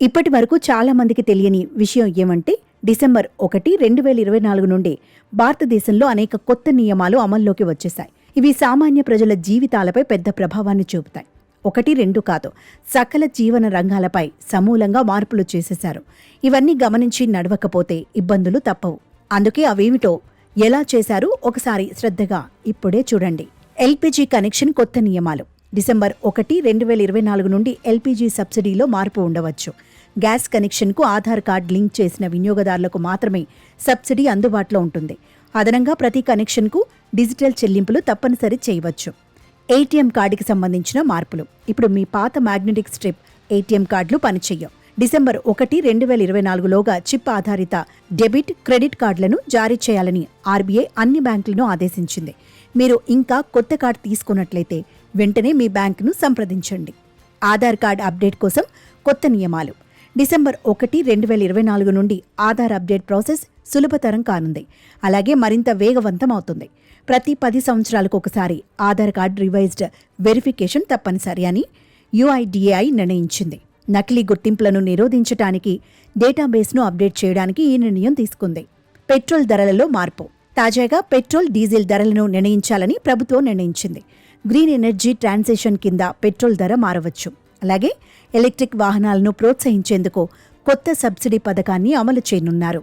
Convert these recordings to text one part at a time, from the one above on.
ఇప్పటి వరకు చాలా మందికి తెలియని విషయం ఏమంటే డిసెంబర్ 1, 2024 నుండి భారతదేశంలో అనేక కొత్త నియమాలు అమల్లోకి వచ్చేశాయి. ఇవి సామాన్య ప్రజల జీవితాలపై పెద్ద ప్రభావాన్ని చూపుతాయి. 1, 2 కాదు, సకల జీవన రంగాలపై సమూలంగా మార్పులు చేసేశారు. ఇవన్నీ గమనించి నడవకపోతే ఇబ్బందులు తప్పవు. అందుకే అవేమిటో, ఎలా చేశారు ఒకసారి శ్రద్ధగా ఇప్పుడే చూడండి. ఎల్పీజీ కనెక్షన్ కొత్త నియమాలు. డిసెంబర్ 1, 2024 నుండి ఎల్పీజీ సబ్సిడీలో మార్పు ఉండవచ్చు. గ్యాస్ కనెక్షన్కు ఆధార్ కార్డ్ లింక్ చేసిన వినియోగదారులకు మాత్రమే సబ్సిడీ అందుబాటులో ఉంటుంది. అదనంగా ప్రతి కనెక్షన్కు డిజిటల్ చెల్లింపులు తప్పనిసరి చేయవచ్చు. ఏటీఎం కార్డుకి సంబంధించిన మార్పులు. ఇప్పుడు మీ పాత మ్యాగ్నెటిక్ స్ట్రిప్ ఏటీఎం కార్డులు పనిచేయవు. డిసెంబర్ 1, 2024లోగా చిప్ ఆధారిత డెబిట్, క్రెడిట్ కార్డులను జారీ చేయాలని ఆర్బీఐ అన్ని బ్యాంకులను ఆదేశించింది. మీరు ఇంకా కొత్త కార్డు తీసుకున్నట్లయితే వెంటనే మీ బ్యాంకును సంప్రదించండి. ఆధార్ కార్డ్ అప్డేట్ కోసం కొత్త నియమాలు. డిసెంబర్ 1, 2024 నుండి ఆధార్ అప్డేట్ ప్రాసెస్ సులభతరం కానుంది. అలాగే మరింత వేగవంతం అవుతుంది. ప్రతి 10 సంవత్సరాలకు ఒకసారి ఆధార్ కార్డ్ రివైజ్డ్ వెరిఫికేషన్ తప్పనిసరి అని యుఐడిఏఐ నిర్ణయించింది. నకిలీ గుర్తింపులను నిరోధించడానికి డేటాబేస్ను అప్డేట్ చేయడానికి ఈ నిర్ణయం తీసుకుంది. పెట్రోల్ ధరలలో మార్పు. తాజాగా పెట్రోల్, డీజిల్ ధరలను నిర్ణయించాలని ప్రభుత్వం నిర్ణయించింది. గ్రీన్ ఎనర్జీ ట్రాన్సిషన్ కింద పెట్రోల్ ధర మారవచ్చు. అలాగే ఎలక్ట్రిక్ వాహనాలను ప్రోత్సహించేందుకు కొత్త సబ్సిడీ పథకాన్ని అమలు చేయనున్నారు.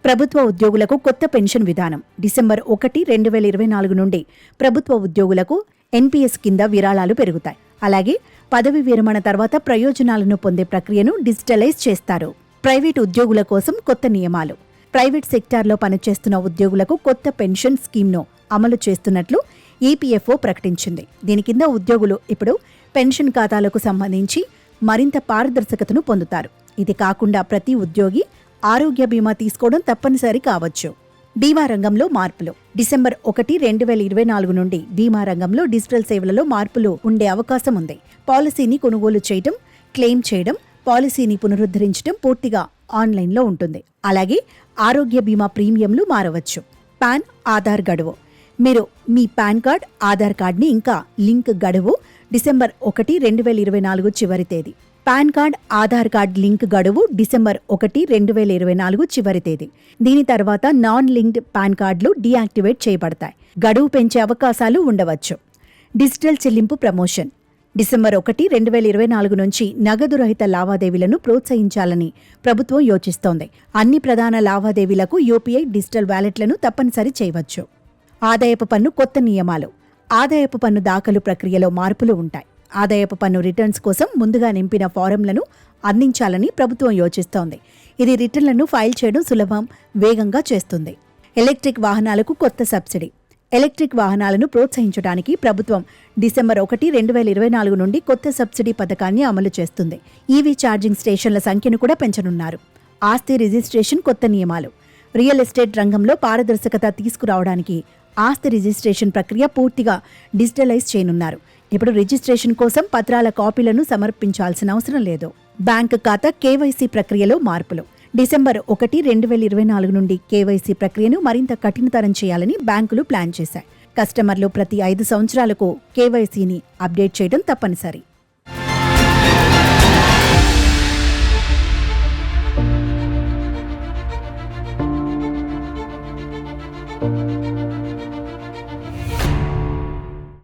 ప్రభుత్వ ఉద్యోగులకు కొత్త పెన్షన్ విధానం. డిసెంబర్ 1, 2024 నుండి ప్రభుత్వ ఉద్యోగులకు ఎన్పీఎస్ కింద విరాళాలు పెరుగుతాయి. అలాగే పదవి విరమణ తర్వాత ప్రయోజనాలను పొందే ప్రక్రియను డిజిటలైజ్ చేస్తారు. ప్రైవేటు ఉద్యోగుల కోసం కొత్త నియమాలు. ప్రైవేట్ సెక్టార్లో పనిచేస్తున్న ఉద్యోగులకు కొత్త పెన్షన్ స్కీమ్ను అమలు చేస్తున్నట్లు ఈపీఎఫ్ఓ ప్రకటించింది. దీని కింద ఉద్యోగులు ఇప్పుడు పెన్షన్ ఖాతాలకు సంబంధించి మరింత పారదర్శకతను పొందుతారు. ఇది కాకుండా ప్రతి ఉద్యోగి ఆరోగ్య బీమా తీసుకోవడం తప్పనిసరి కావచ్చు. బీమా రంగంలో మార్పులు. డిసెంబర్ 1, 2024 నుండి బీమా రంగంలో డిజిటల్ సేవలలో మార్పులు ఉండే అవకాశం ఉంది. పాలసీని కొనుగోలు చేయడం, క్లెయిమ్ చేయడం, పాలసీని పునరుద్ధరించడం పూర్తిగా ఆన్లైన్లో ఉంటుంది. అలాగే ఆరోగ్య బీమా ప్రీమియంలు మారవచ్చు. పాన్, ఆధార్ గడువు. మీరు మీ పాన్ కార్డ్, ఆధార్ కార్డ్ని ఇంకా లింక్ గడువు డిసెంబర్ 1, 2024 చివరి తేదీ. Pan card, Aadhaar card link గడువు డిసెంబర్ 1, 2024 చివరి తేదీ. దీని తర్వాత నాన్ లింక్డ్ పాన్ కార్డులు డీయాక్టివేట్ చేయబడతాయి. గడువు పెంచే అవకాశాలు ఉండవచ్చు. డిజిటల్ చెల్లింపు ప్రమోషన్. డిసెంబర్ 1, 2024 నుంచి నగదు రహిత లావాదేవీలను ప్రోత్సహించాలని ప్రభుత్వం యోచిస్తోంది. అన్ని ప్రధాన లావాదేవీలకు యూపీఐ డిజిటల్ వ్యాలెట్లను తప్పనిసరి చేయవచ్చు. ఆదాయపు పన్ను కొత్త నియమాలు. ఆదాయపు పన్ను దాఖలు ప్రక్రియలో మార్పులు ఉంటాయి. ఆదాయపు పన్ను రిటర్న్స్ కోసం ముందుగా నింపిన ఫారంలను అందించాలని ప్రభుత్వం యోచిస్తోంది. ఇది రిటర్న్లను ఫైల్ చేయడం సులభం, వేగంగా చేస్తుంది. ఎలక్ట్రిక్ వాహనాలకు కొత్త సబ్సిడీ. ఎలక్ట్రిక్ వాహనాలను ప్రోత్సహించడానికి ప్రభుత్వం డిసెంబర్ 1, 2024 నుండి కొత్త సబ్సిడీ పథకాన్ని అమలు చేస్తుంది. ఈవీ ఛార్జింగ్ స్టేషన్ల సంఖ్యను కూడా పెంచనున్నారు. ఆస్తి రిజిస్ట్రేషన్ కొత్త నియమాలు. రియల్ ఎస్టేట్ రంగంలో పారదర్శకత తీసుకురావడానికి ఆస్తి రిజిస్ట్రేషన్ ప్రక్రియ పూర్తిగా డిజిటలైజ్ చేయనున్నారు. ఇప్పుడు రిజిస్ట్రేషన్ కోసం పత్రాల కాపీలను సమర్పించాల్సిన అవసరం లేదు. బ్యాంకు ఖాతా కేవైసీ ప్రక్రియలో మార్పులు. డిసెంబర్ 1, 2024 నుండి కేవైసీ ప్రక్రియను మరింత కఠినతరం చేయాలని బ్యాంకులు ప్లాన్ చేశాయి. కస్టమర్లు ప్రతి 5 సంవత్సరాలకు కేవైసీని అప్డేట్ చేయడం తప్పనిసరి.